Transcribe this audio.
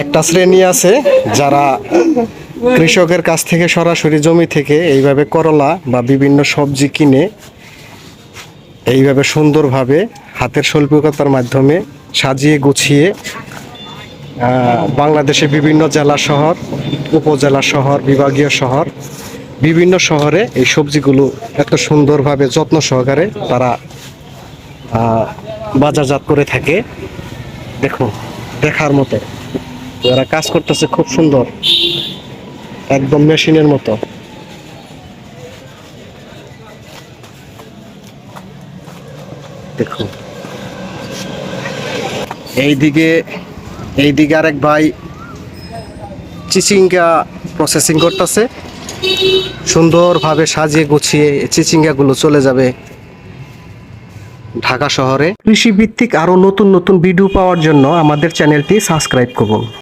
একটা শ্রেণী আছে যারা কৃষকের কাছ থেকে সরাসরি জমি থেকে এইভাবে করলা বা বিভিন্ন সবজি কিনে এইভাবে সুন্দরভাবে হাতের শৈল্পিকতার মাধ্যমে সাজিয়ে গুছিয়ে বাংলাদেশে বিভিন্ন জেলা শহর, উপজেলা শহর, বিভাগীয় শহর, বিভিন্ন শহরে এই সবজিগুলো এত সুন্দরভাবে যত্ন সহকারে তারা বাজারজাত করে থাকে। দেখুন, দেখার মতো যারা কাজ করতেছে খুব সুন্দর, একদম মেশিনের মতো। দেখুন এইদিকে আরেক ভাই চিচিঙ্গা প্রসেসিং করতেছে, সুন্দরভাবে সাজিয়ে গুছিয়ে চিচিঙ্গাগুলো চলে যাবে ঢাকা শহরে। কৃষিভিত্তিক আরো নতুন নতুন ভিডিও পাওয়ার জন্য আমাদের চ্যানেলটি সাবস্ক্রাইব করুন।